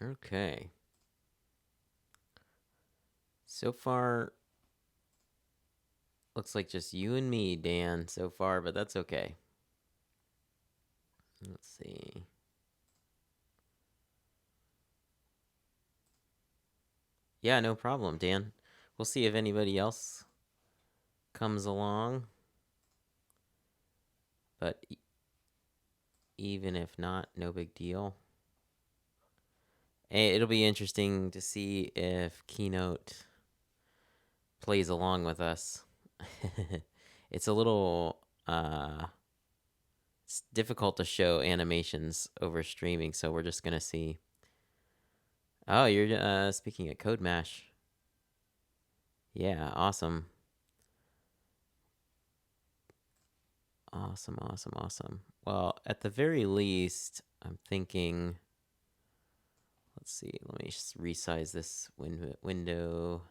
Okay. So far, looks like just you and me, Dan, so far, but that's okay. Let's see. Yeah, no problem, Dan. We'll see if anybody else comes along, but even if not, no big deal. It'll be interesting to see if Keynote plays along with us. It's a little it's difficult to show animations over streaming, so we're just gonna see. Oh, you're speaking at Code Mash. Yeah, awesome. Awesome, awesome, awesome. Well, at the very least, I'm thinking, let's see, let me just resize this window.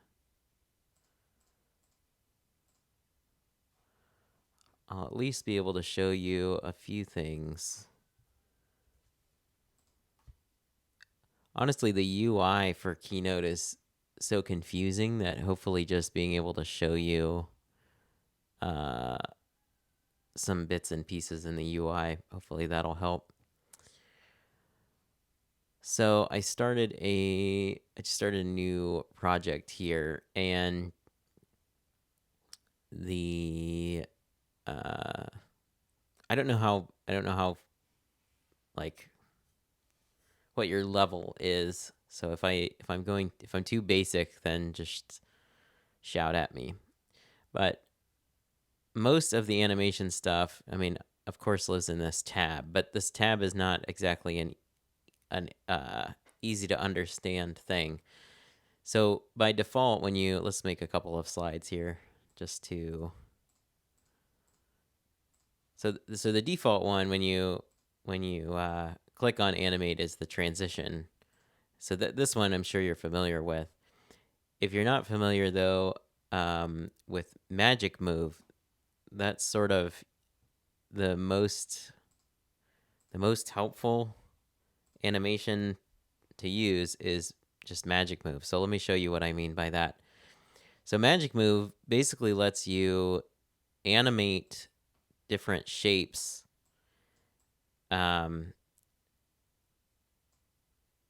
I'll at least be able to show you a few things. Honestly, the UI for Keynote is so confusing that hopefully just being able to show you some bits and pieces in the UI, hopefully that'll help. So I started a new project here, and the I don't know how like what your level is. So if I'm too basic, then just shout at me. But most of the animation stuff, I mean, of course, lives in this tab, but this tab is not exactly an easy to understand thing. So by default, when you let's make a couple of slides here, just to so the default one when you click on animate is the transition. So this one I'm sure you're familiar with. If you're not familiar though, with Magic Move, that's sort of the most helpful animation to use is just Magic Move. So let me show you what I mean by that. So Magic Move basically lets you animate different shapes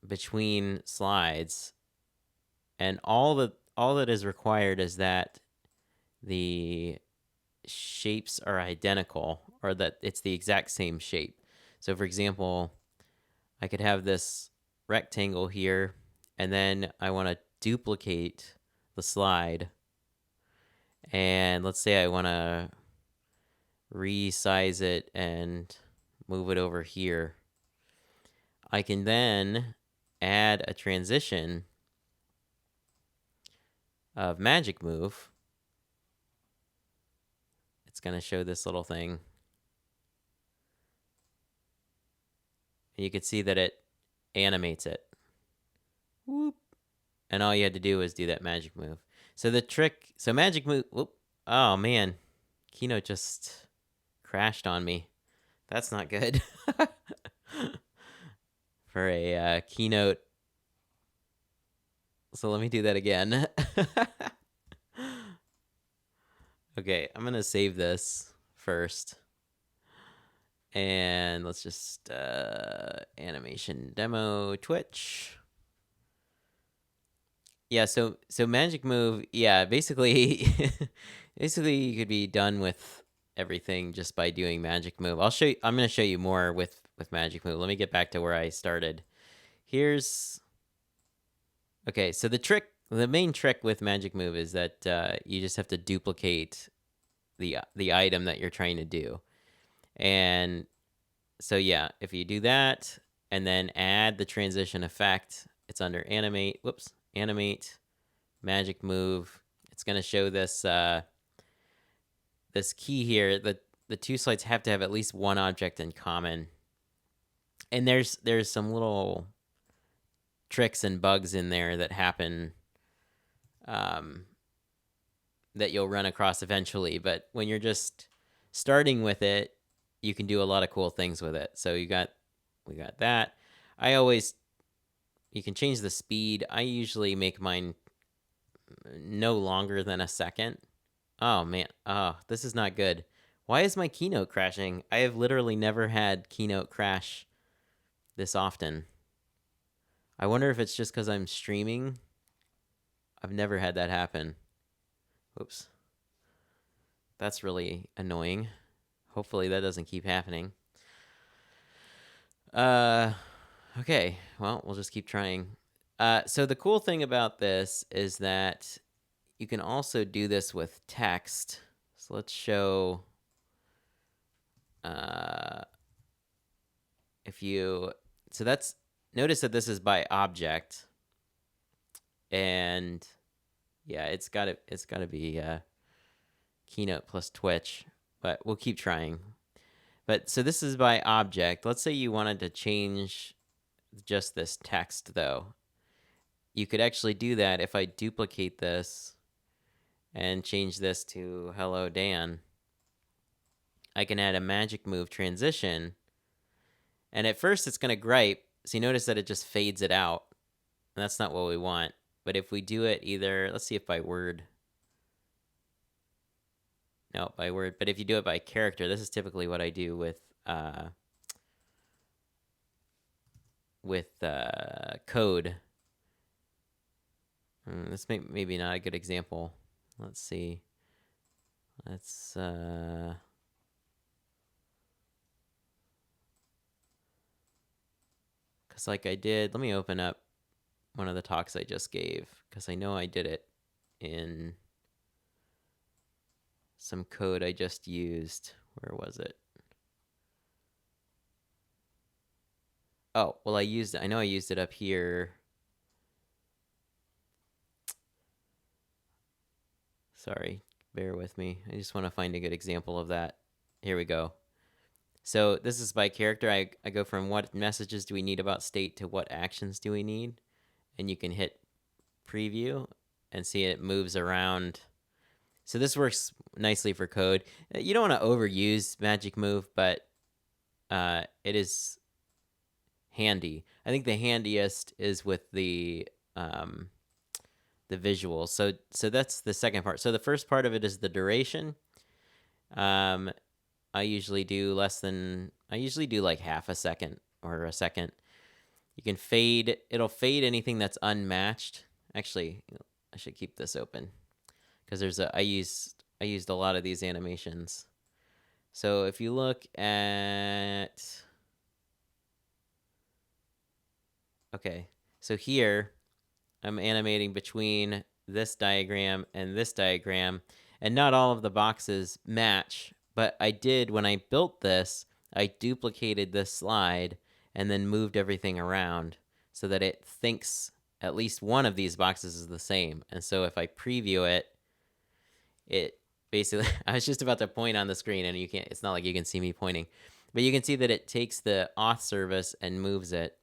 between slides, and all that is required is that the shapes are identical, or that it's the exact same shape. So for example, I could have this rectangle here, and then I want to duplicate the slide, and let's say I want to resize it and move it over here. I can then add a transition of Magic Move. It's going to show this little thing. And you can see that it animates it. Whoop. And all you had to do was do that Magic Move. So Magic Move, whoop. Oh man, Keynote just crashed on me. That's not good. For a Keynote. So let me do that again. Okay, I'm going to save this first. And let's just animation demo Twitch. Yeah, so Magic Move, yeah, basically you could be done with everything just by doing Magic Move. I'm going to show you more with Magic Move. Let me get back to where I started. Okay, so the main trick with Magic Move is that you just have to duplicate the item that you're trying to do. And so yeah, if you do that and then add the transition effect, it's under animate, Magic Move. It's going to show this this key here. The two slides have to have at least one object in common. And there's some little tricks and bugs in there that happen that you'll run across eventually, but when you're just starting with it, you can do a lot of cool things with it. So we got that. I always you can change the speed. I usually make mine no longer than a second. Oh man, oh, this is not good. Why is my Keynote crashing? I have literally never had Keynote crash this often. I wonder if it's just because I'm streaming. I've never had that happen. Oops. That's really annoying. Hopefully that doesn't keep happening. Okay, well, we'll just keep trying. So the cool thing about this is that you can also do this with text. So let's show, if you, so that's, notice that this is by object, and yeah, it's gotta be Keynote plus Twitch, but we'll keep trying. But so this is by object. Let's say you wanted to change just this text though. You could actually do that if I duplicate this and change this to hello Dan. I can add a magic move transition, and at first it's gonna gripe, so you notice that it just fades it out, and that's not what we want. But if we do it either, let's see if by word, no, by word, but if you do it by character, this is typically what I do with code. This maybe not a good example. Let's see. Let's because like I did, let me open up one of the talks I just gave, because I know I did it in some code I just used. Where was it? Oh, well, I know I used it up here. Sorry, bear with me. I just want to find a good example of that. Here we go. So this is by character. I go from what messages do we need about state to what actions do we need. And you can hit preview and see it moves around. So this works nicely for code. You don't want to overuse Magic Move, but it is handy. I think the handiest is with the visuals. So that's the second part. So the first part of it is the duration. I usually do like half a second or a second. You can fade. It'll fade anything that's unmatched. Actually, I should keep this open because I used a lot of these animations. So if you look at, okay, so here I'm animating between this diagram and this diagram, and not all of the boxes match, but I did, when I built this, I duplicated this slide and then moved everything around so that it thinks at least one of these boxes is the same. And so if I preview it, it basically, I was just about to point on the screen, and it's not like you can see me pointing, but you can see that it takes the auth service and moves it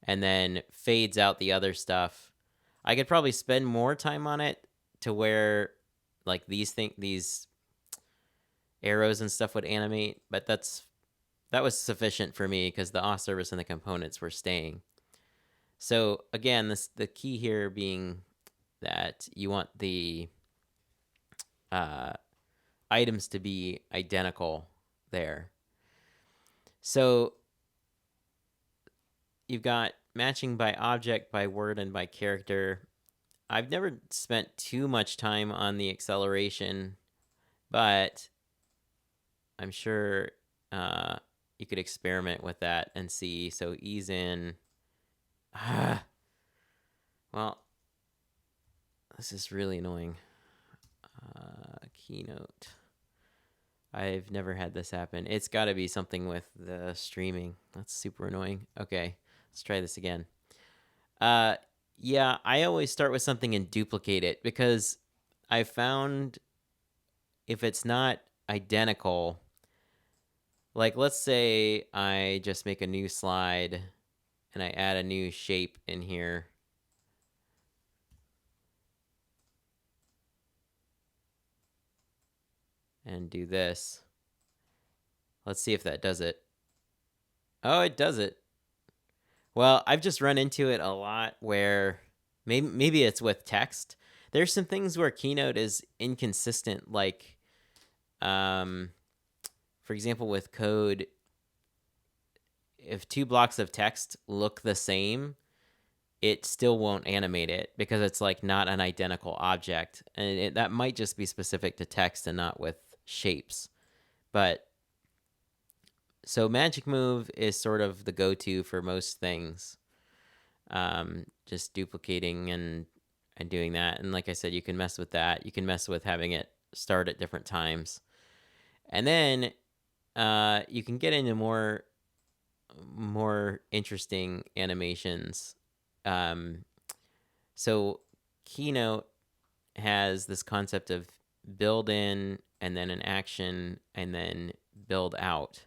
and then fades out the other stuff. I could probably spend more time on it to where like these arrows and stuff would animate, but that was sufficient for me because the auth service and the components were staying. So again, the key here being that you want the items to be identical there. So you've got matching by object, by word, and by character. I've never spent too much time on the acceleration, but I'm sure you could experiment with that and see. So ease in. Well, this is really annoying. Keynote. I've never had this happen. It's got to be something with the streaming. That's super annoying. Okay, let's try this again. Yeah, I always start with something and duplicate it because I found if it's not identical, like let's say I just make a new slide and I add a new shape in here. And do this. Let's see if that does it. Oh, it does it. Well, I've just run into it a lot where maybe it's with text. There's some things where Keynote is inconsistent, like, for example, with code, if two blocks of text look the same, it still won't animate it because it's like not an identical object, and that might just be specific to text and not with shapes. But so Magic Move is sort of the go-to for most things. Just duplicating and doing that. And like I said, you can mess with that. You can mess with having it start at different times. And then you can get into more interesting animations. So Keynote has this concept of build in and then an action and then build out.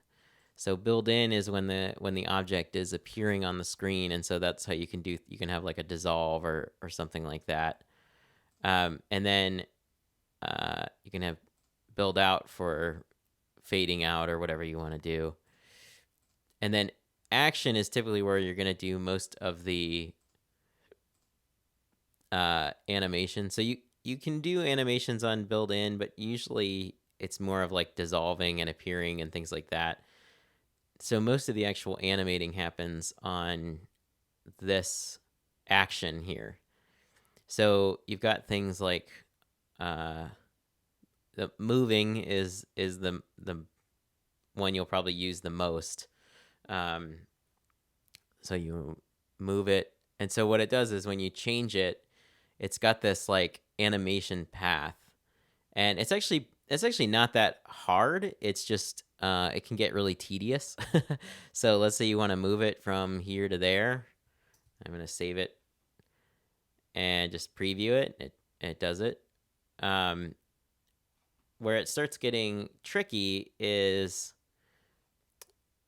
So build in is when the object is appearing on the screen, and so that's how you can have like a dissolve or something like that. And then you can have build out for fading out or whatever you want to do. And then action is typically where you're going to do most of the animation. So you can do animations on build in, but usually it's more of like dissolving and appearing and things like that. So most of the actual animating happens on this action here. So you've got things like the moving is the one you'll probably use the most. So you move it, and so what it does is when you change it, it's got this like animation path, and it's actually not that hard. It's just it can get really tedious. So let's say you want to move it from here to there. I'm going to save it and just preview it. It does it. Where it starts getting tricky is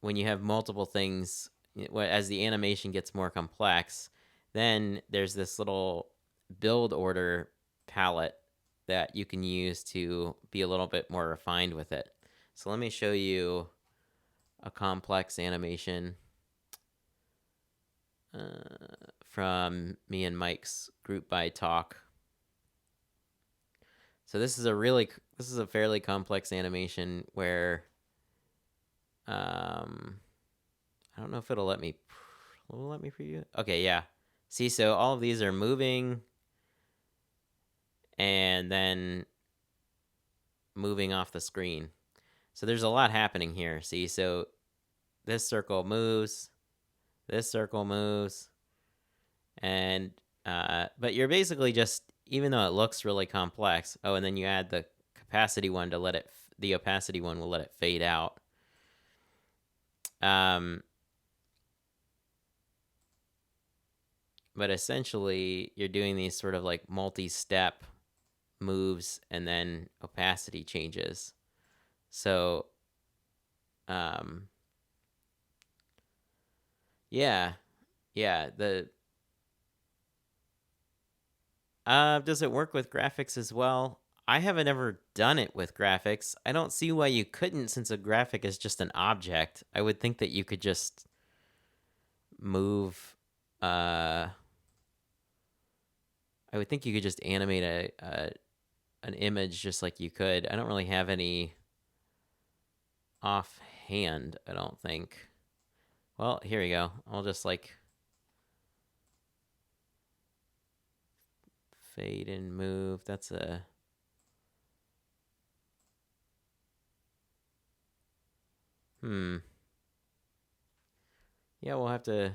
when you have multiple things. As the animation gets more complex, then there's this little build order palette that you can use to be a little bit more refined with it. So let me show you a complex animation from me and Mike's group by talk. So this is a fairly complex animation where I don't know if it'll let me preview it. Okay, yeah. See, so all of these are moving and then moving off the screen. So there's a lot happening here. See, so this circle moves, and but you're basically just, even though it looks really complex, oh, and then you add the opacity one to the opacity one will let it fade out. But essentially, you're doing these sort of like multi-step moves and then opacity changes. So, yeah. Does it work with graphics as well? I haven't ever done it with graphics. I don't see why you couldn't, since a graphic is just an object. I would think that you could just move. I would think you could just animate an image just like you could. I don't really have any offhand, I don't think. Well, here we go. I'll just like fade and move. That's a... Yeah, we'll have to...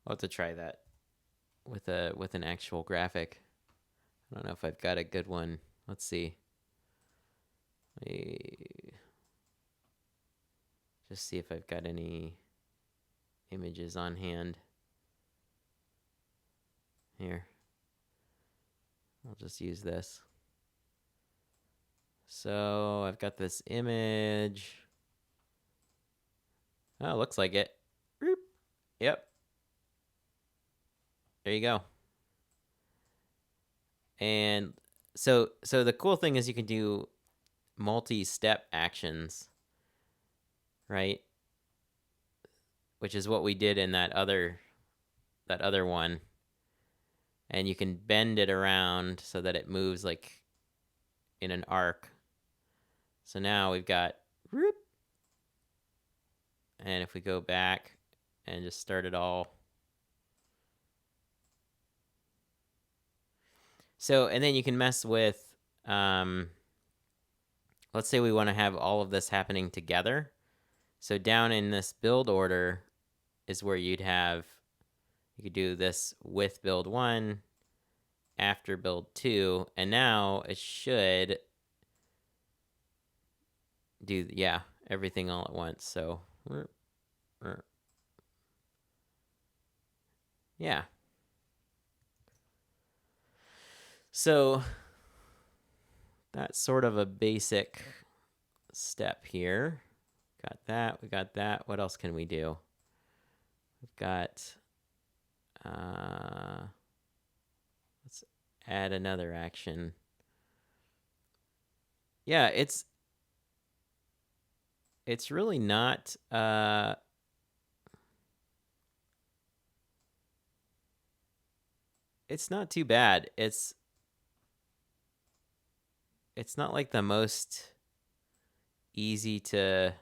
I'll have to try that with an actual graphic. I don't know if I've got a good one. Let's see. Just see if I've got any images on hand. Here. I'll just use this. So I've got this image. Oh, looks like it. Yep. There you go. And so the cool thing is you can do multi-step actions, right? Which is what we did in that other one. And you can bend it around so that it moves like in an arc. So now we've got whoop, and if we go back and just start it all. So, and then you can mess with, let's say we want to have all of this happening together. So down in this build order is where you could do this with build 1, after build 2, and now it should do, everything all at once. So, yeah. So that's sort of a basic step here. Got that, we got that. What else can we do? We've got, let's add another action. Yeah, it's really not, it's not too bad. It's not like the most easy to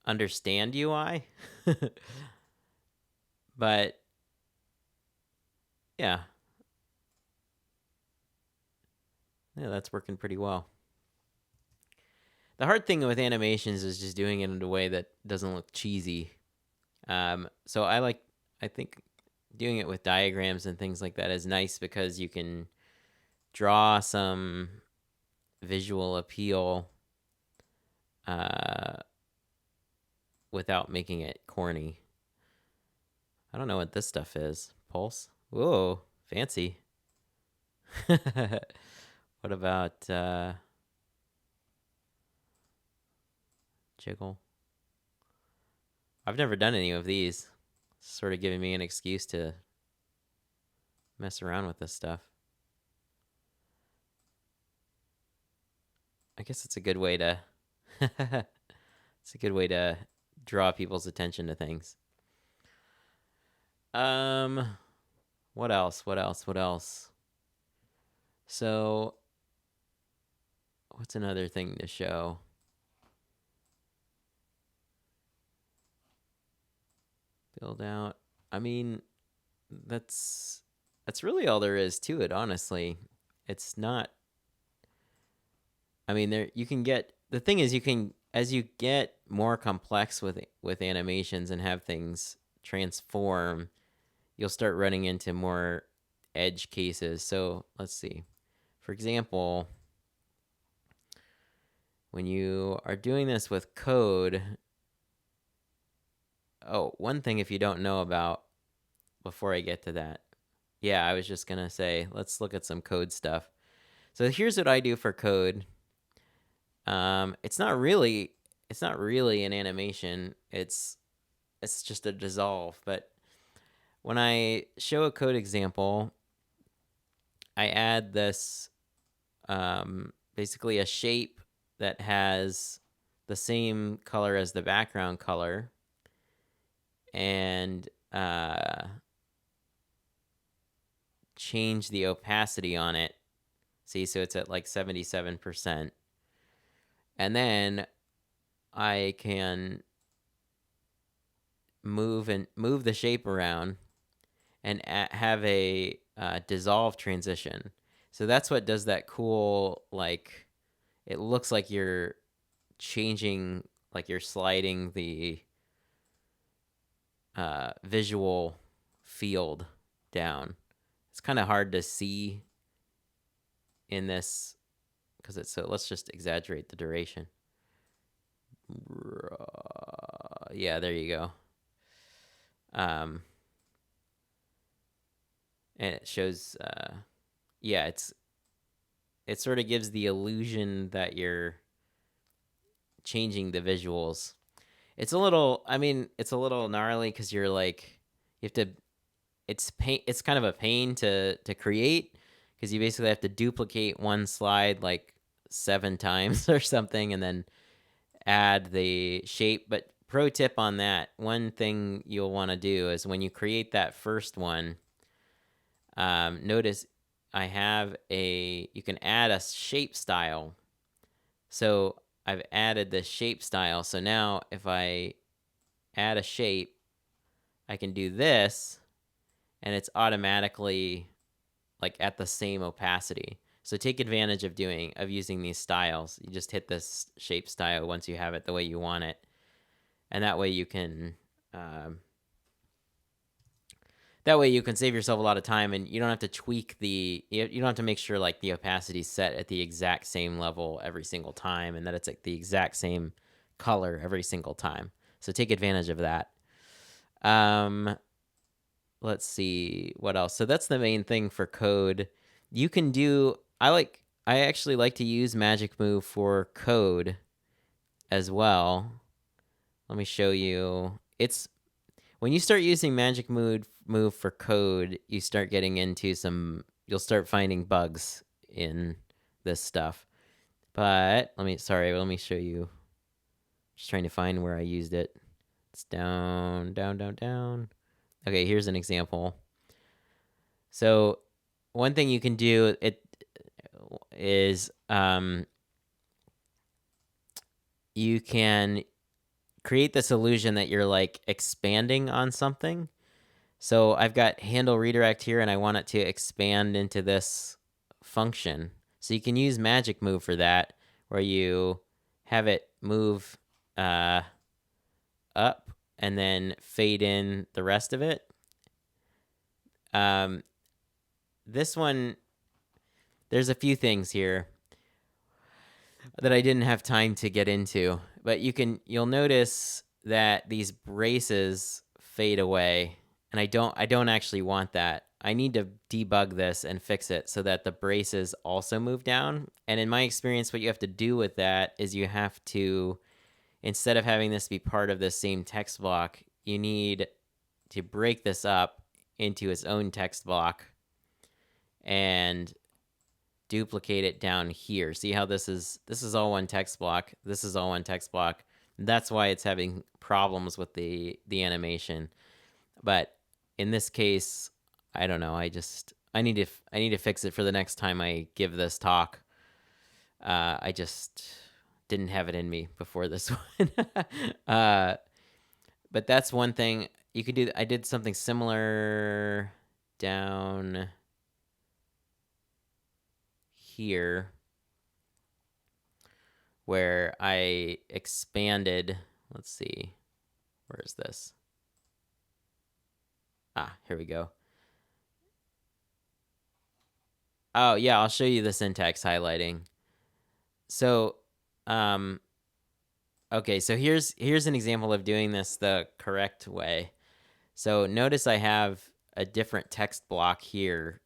understand UI. But yeah, that's working pretty well. The hard thing with animations is just doing it in a way that doesn't look cheesy. So I think doing it with diagrams and things like that is nice because you can draw some visual appeal without making it corny. I don't know what this stuff is. Pulse? Whoa, fancy. What about jiggle? I've never done any of these. It's sort of giving me an excuse to mess around with this stuff. I guess it's a good way to it's a good way to draw people's attention to things. What else? So what's another thing to show? Build out. I mean, that's really all there is to it, honestly. It's not, I mean, there you can get, the thing is, you can, as you get more complex with animations and have things transform, you'll start running into more edge cases. So let's see. For example, when you are doing this with code, one thing if you don't know about, before I get to that, I was just gonna say, let's look at some code stuff. So here's what I do for code. It's not really an animation. It's just a dissolve. But when I show a code example, I add this, basically a shape that has the same color as the background color, and change the opacity on it. See, so it's at like 77%. And then I can move the shape around and have a dissolve transition. So that's what does that cool, like, it looks like you're changing, like you're sliding the visual field down. It's kind of hard to see in this because it's so, let's just exaggerate the duration. Yeah, there you go. And it shows, it sort of gives the illusion that you're changing the visuals. It's a little gnarly because you're like, you have to, it's kind of a pain to create because you basically have to duplicate one slide like 7 times or something and then add the shape. But pro tip on that, one thing you'll want to do is when you create that first one, notice I have you can add a shape style. So I've added the shape style. So now if I add a shape, I can do this and it's automatically like at the same opacity. So take advantage of using these styles. You just hit this shape style once you have it the way you want it. And that way you can save yourself a lot of time, and you don't have to tweak you don't have to make sure like the opacity is set at the exact same level every single time and that it's like the exact same color every single time. So take advantage of that. Let's see what else. So that's the main thing for code. You can do, I actually like to use Magic Move for code as well. Let me show you. When you start using Magic Move for code, you start getting into you'll start finding bugs in this stuff. But let me show you. Just trying to find where I used it. It's down, down, down, down. Okay, here's an example. So one thing you can do is you can create this illusion that you're like expanding on something. So I've got handle redirect here and I want it to expand into this function. So you can use Magic Move for that, where you have it move up and then fade in the rest of it. This one, there's a few things here that I didn't have time to get into, but you'll notice that these braces fade away, and I don't actually want that. I need to debug this and fix it so that the braces also move down. And in my experience, what you have to do with that is you have to, instead of having this be part of the same text block, you need to break this up into its own text block and duplicate it down here. See how this is all one text block. This is all one text block. That's why it's having problems with the animation. But in this case, I don't know. I need to fix it for the next time I give this talk. I just didn't have it in me before this one. But that's one thing you could do. I did something similar down here where I expanded. Let's see. Where is this? Here we go. Oh, yeah, I'll show you the syntax highlighting. So, okay, so here's an example of doing this the correct way. So notice I have a different text block here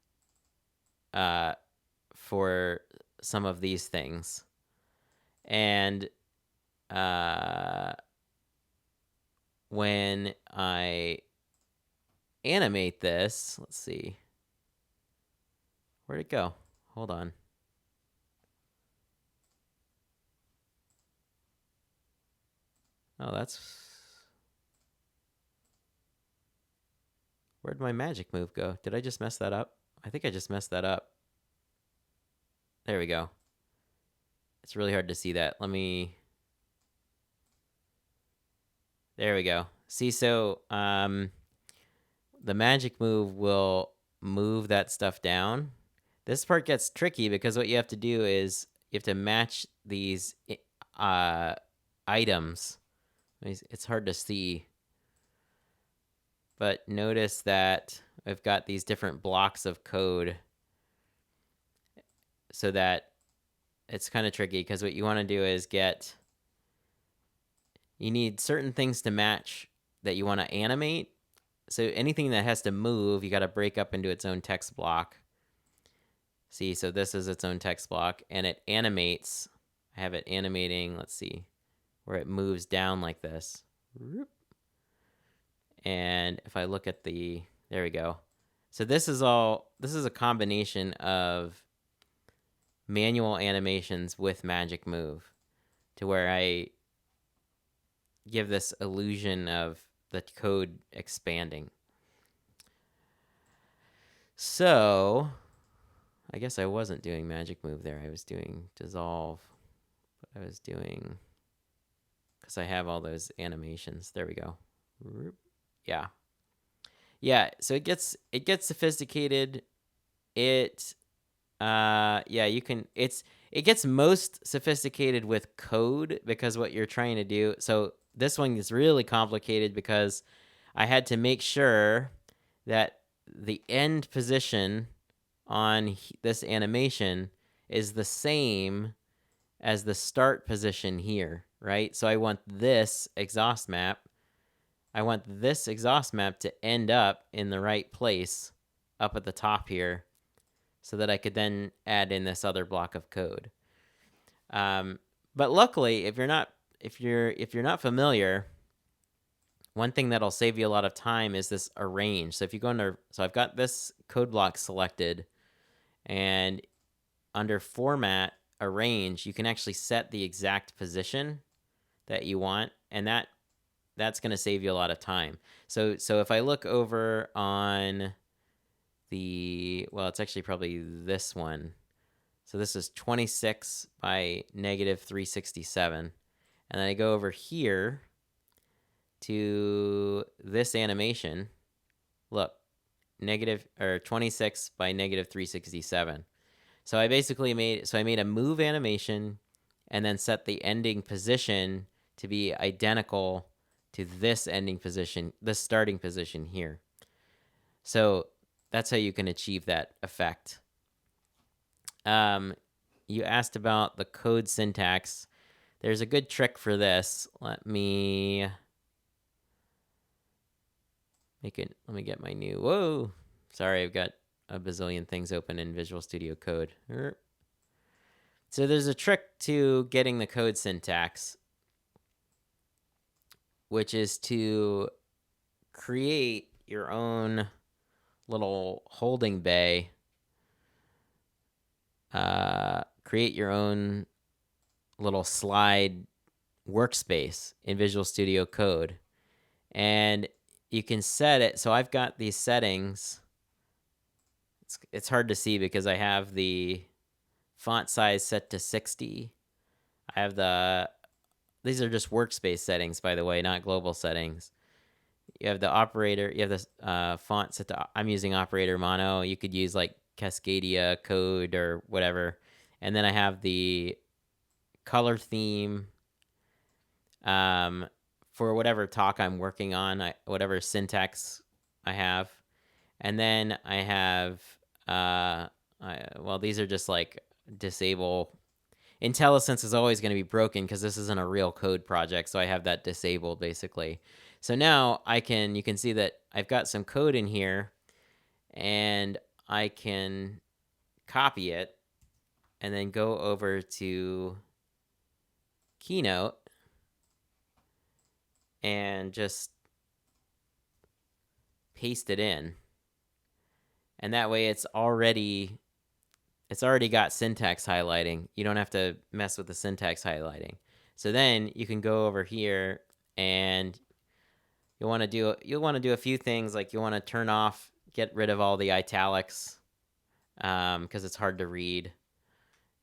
for some of these things. And when I animate this, let's see. Where'd it go? Hold on. Oh, where'd my Magic Move go? Did I just mess that up? I think I just messed that up. There we go. It's really hard to see that. There we go. See, so the Magic Move will move that stuff down. This part gets tricky because what you have to do is you have to match these items. It's hard to see. But notice that I've got these different blocks of code so that it's kind of tricky because what you want to do is you need certain things to match that you want to animate. So anything that has to move, you got to break up into its own text block. See, so this is its own text block, and it animates. I have it animating, let's see, where it moves down like this. And if I look at there we go. So this is a combination of manual animations with Magic Move to where I give this illusion of the code expanding. So I guess I wasn't doing Magic Move there. I was doing Dissolve. I was doing, because I have all those animations. There we go. Yeah. Yeah, so it gets sophisticated. It yeah, you can it gets most sophisticated with code because what you're trying to do. So this one is really complicated because I had to make sure that the end position on this animation is the same as the start position here, right? So I want this exhaust map to end up in the right place up at the top here so that I could then add in this other block of code. But luckily, if you're not familiar, one thing that'll save you a lot of time is this arrange. So if you go under, so I've got this code block selected, and under format arrange, you can actually set the exact position that you want, and that's going to save you a lot of time. So if I look over on it's actually probably this one. So this is 26 by negative 367. And then I go over here to this animation. Look, 26 by negative 367. So I basically made a move animation and then set the ending position to be identical to this ending position, this starting position here. So that's how you can achieve that effect. You asked about the code syntax. There's a good trick for this. Let me get my new, whoa. Sorry, I've got a bazillion things open in Visual Studio Code. So there's a trick to getting the code syntax, which is to create your own little holding bay. Create your own little slide workspace in Visual Studio Code. And you can set it. So I've got these settings. It's hard to see because I have the font size set to 60. I have these are just workspace settings, by the way, not global settings. You have the operator, you have the font set to, I'm using operator mono. You could use like Cascadia code or whatever. And then I have the color theme for whatever talk I'm working on, whatever syntax I have. And then I have, these are just like disable. IntelliSense is always going to be broken because this isn't a real code project, so I have that disabled basically. So now you can see that I've got some code in here, and I can copy it and then go over to Keynote and just paste it in. And that way it's already got syntax highlighting. You don't have to mess with the syntax highlighting. So then you can go over here and you'll want to do a few things, like you want to turn off, get rid of all the italics because it's hard to read.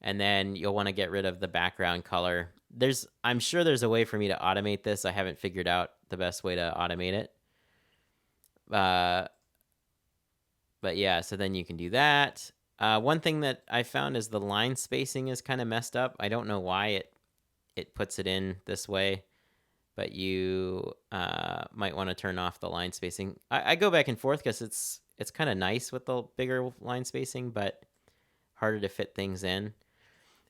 And then you'll want to get rid of the background color. I'm sure there's a way for me to automate this. I haven't figured out the best way to automate it. But yeah, so then you can do that. One thing that I found is the line spacing is kind of messed up. I don't know why it puts it in this way, but you might want to turn off the line spacing. I go back and forth because it's kind of nice with the bigger line spacing, but harder to fit things in.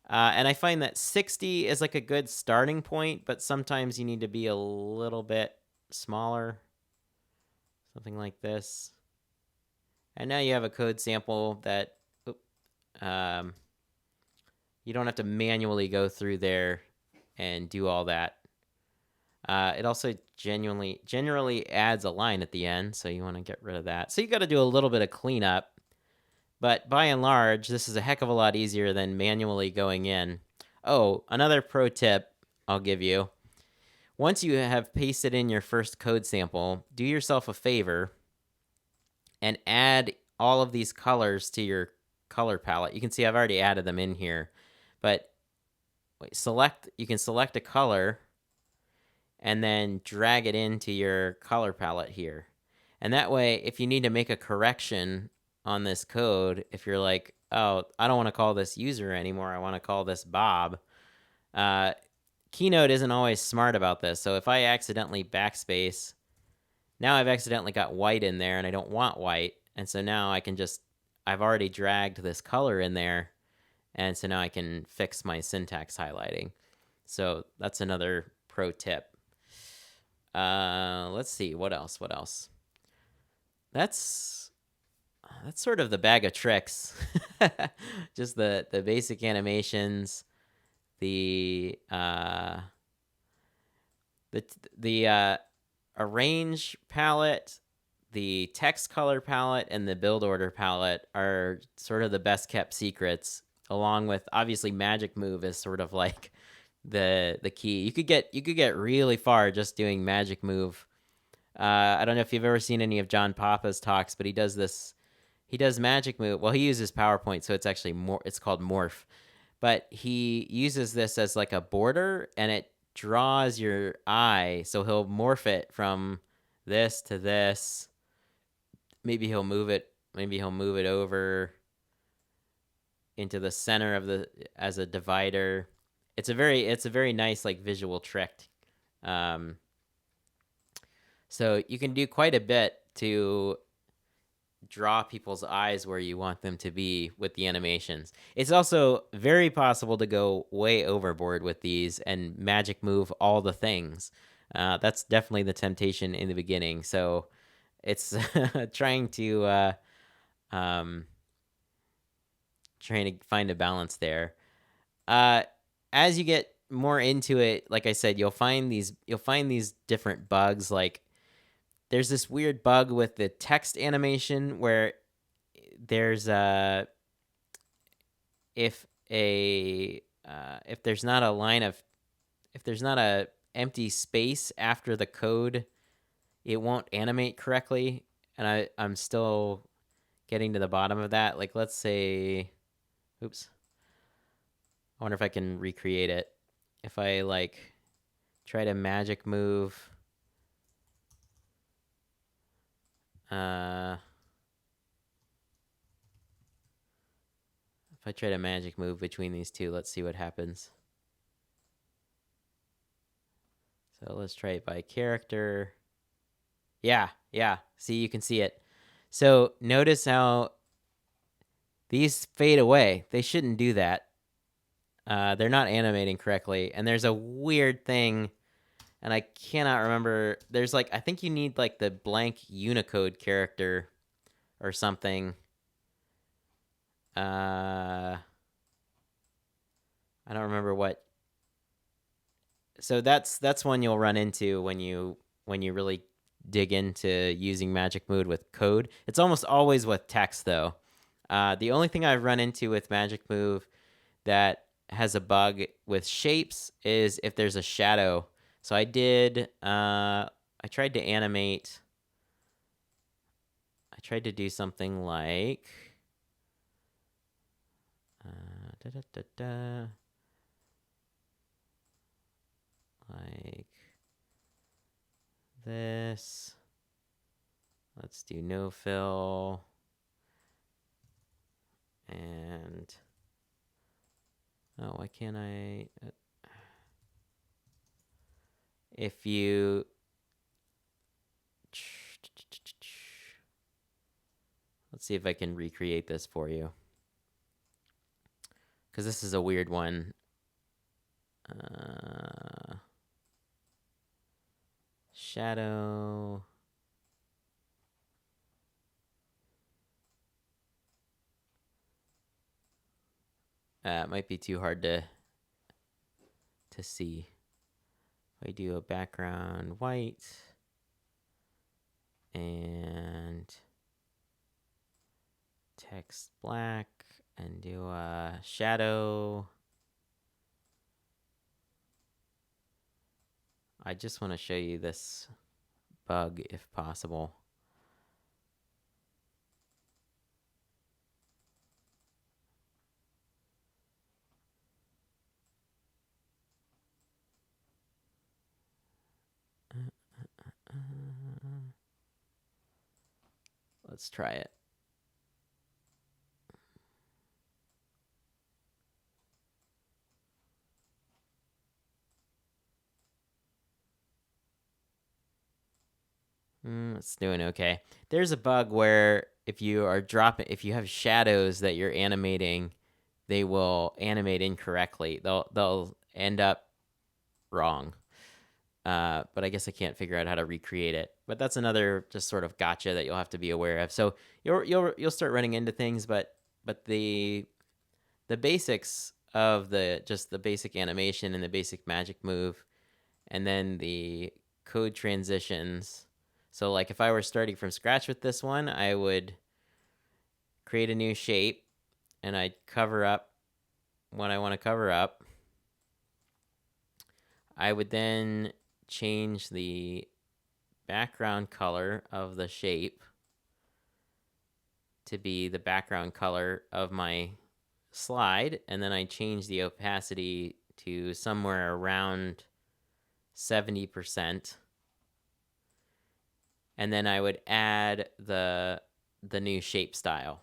And I find that 60 is like a good starting point, but sometimes you need to be a little bit smaller. Something like this. And now you have a code sample that you don't have to manually go through there and do all that. It also generally adds a line at the end, so you want to get rid of that. So you got to do a little bit of cleanup, but by and large, this is a heck of a lot easier than manually going in. Oh, another pro tip I'll give you. Once you have pasted in your first code sample, do yourself a favor and add all of these colors to your color palette. You can see I've already added them in here, but you can select a color and then drag it into your color palette here. And that way, if you need to make a correction on this code, if you're like, oh, I don't want to call this user anymore, I want to call this Bob, Keynote isn't always smart about this. So if I accidentally backspace, now I've accidentally got white in there and I don't want white. And so now I've already dragged this color in there. And so now I can fix my syntax highlighting. So that's another pro tip. Let's see, what else? That's sort of the bag of tricks. Just the basic animations, the arrange palette, the text color palette, and the build order palette are sort of the best kept secrets, along with obviously magic move is sort of like the key. You could get really far just doing magic move. I don't know if you've ever seen any of John Papa's talks, but he does magic move. Well, he uses PowerPoint, so it's actually it's called Morph, but he uses this as like a border, and it draws your eye. So he'll morph it from this to this. Maybe he'll move it over into the center of as a divider. It's a very nice like visual trick. So you can do quite a bit to draw people's eyes where you want them to be with the animations. It's also very possible to go way overboard with these and magic move all the things. That's definitely the temptation in the beginning. So it's trying to find a balance there. As you get more into it, like I said, you'll find these different bugs. Like there's this weird bug with the text animation where there's if there's not a empty space after the code, it won't animate correctly. And I'm still getting to the bottom of that. Like let's say, oops. I wonder if I can recreate it. If I like try to magic move, if I try to magic move between these two, let's see what happens. So let's try it by character. Yeah. See, you can see it. So notice how these fade away. They shouldn't do that. They're not animating correctly. And there's a weird thing, and I cannot remember. There's like, I think you need like the blank Unicode character or something. I don't remember what. So that's one you'll run into when you really dig into using Magic Move with code. It's almost always with text though. The only thing I've run into with Magic Move that has a bug with shapes is if there's a shadow. So I tried to animate. I tried to do something like like this. Let's do no fill. And why can't I? If you let's see if I can recreate this for you, because this is a weird one. Shadow. It might be too hard to see. I do a background white and text black and do a shadow. I just want to show you this bug if possible. Let's try it. It's doing okay. There's a bug where if you have shadows that you're animating, they will animate incorrectly. They'll end up wrong. But I guess I can't figure out how to recreate it. But that's another just sort of gotcha that you'll have to be aware of. So you'll start running into things, but the basics of the basic animation and the basic magic move, and then the code transitions. So like if I were starting from scratch with this one, I would create a new shape and I'd cover up what I want to cover up. I would then change the background color of the shape to be the background color of my slide, and then I change the opacity to somewhere around 70%. And then I would add the new shape style.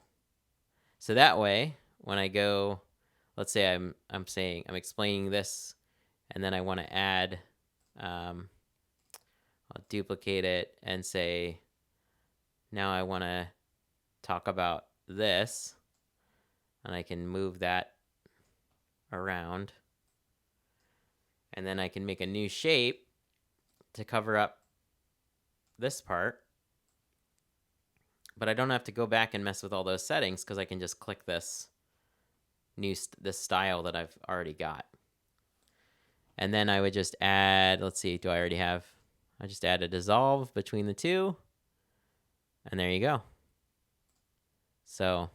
So that way, when I go, let's say I'm explaining this, and then I want to add, I'll duplicate it and say, now I want to talk about this, and I can move that around, and then I can make a new shape to cover up this part, but I don't have to go back and mess with all those settings because I can just click this style that I've already got. And then I would just add, let's see, I just add a dissolve between the two, and there you go. So,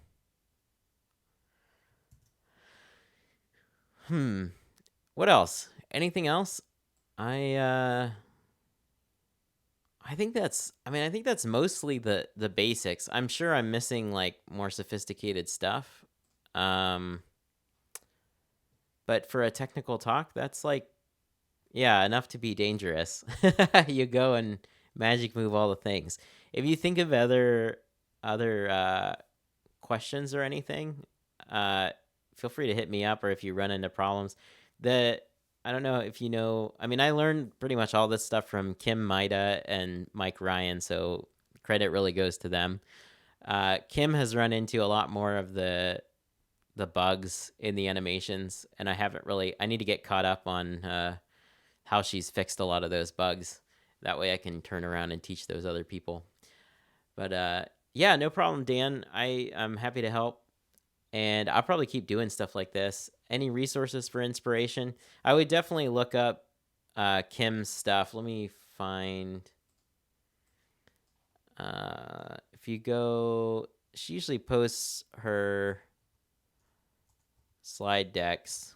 what else? Anything else? I think that's mostly the basics. I'm sure I'm missing like more sophisticated stuff. But for a technical talk, that's like, yeah, enough to be dangerous. You go and magic move all the things. If you think of other questions or anything, feel free to hit me up, or if you run into problems. I don't know if you know, I mean, I learned pretty much all this stuff from Kim Maida and Mike Ryan, so credit really goes to them. Kim has run into a lot more of the bugs in the animations, and I need to get caught up on how she's fixed a lot of those bugs. That way I can turn around and teach those other people. But yeah, no problem, Dan. I'm happy to help. And I'll probably keep doing stuff like this. Any resources for inspiration? I would definitely look up Kim's stuff. Let me find. If you go, she usually posts her slide decks.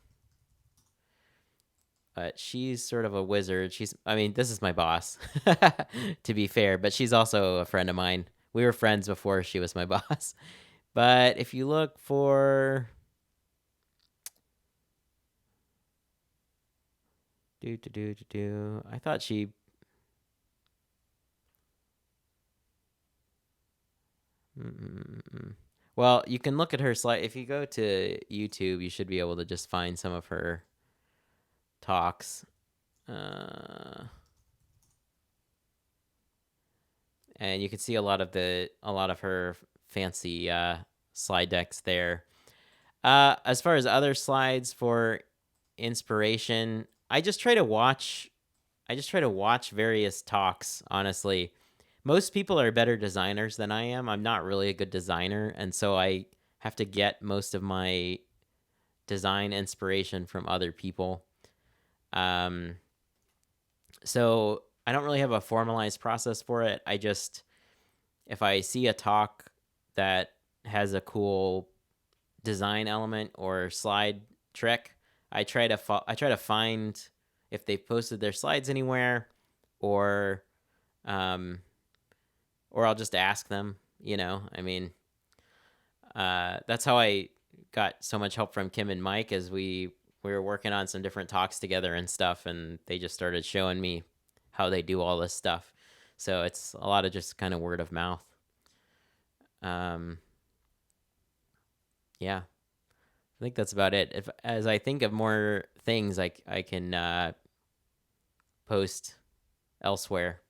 But she's sort of a wizard. This is my boss, to be fair, but she's also a friend of mine. We were friends before she was my boss. But if you look for I thought she well, you can look at her slide. If you go to YouTube, you should be able to just find some of her talks. And you can see a lot of her fancy slide decks there. As far as other slides for inspiration, I just try to watch various talks, honestly. Most people are better designers than I am. I'm not really a good designer, and so I have to get most of my design inspiration from other people. So I don't really have a formalized process for it. I just, if I see a talk that has a cool design element or slide trick, I try to find if they've posted their slides anywhere, or um, or I'll just ask them. I mean, that's how I got so much help from Kim and Mike, as we were working on some different talks together and stuff, and they just started showing me how they do all this stuff. So it's a lot of just kind of word of mouth. Um, yeah, I think that's about it. If as I think of more things, I can post elsewhere.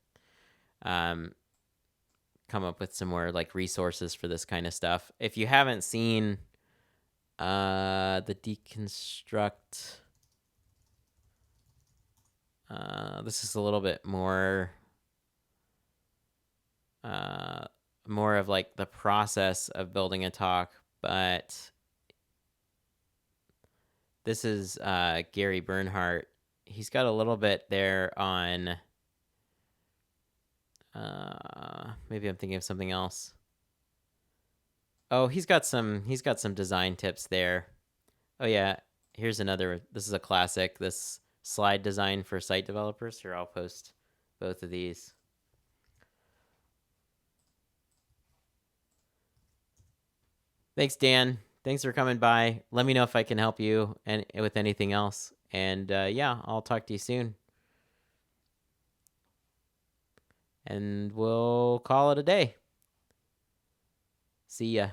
Um, Come up with some more like resources for this kind of stuff. If you haven't seen the deconstruct, this is a little bit more of like the process of building a talk, but this is Gary Bernhardt. He's got a little bit there on maybe I'm thinking of something else. Oh, he's got some design tips there. Oh yeah, here's another. This is a classic. This slide design for site developers. Here, I'll post both of these. Thanks, Dan. Thanks for coming by. Let me know if I can help you and with anything else. And yeah, I'll talk to you soon. And we'll call it a day. See ya.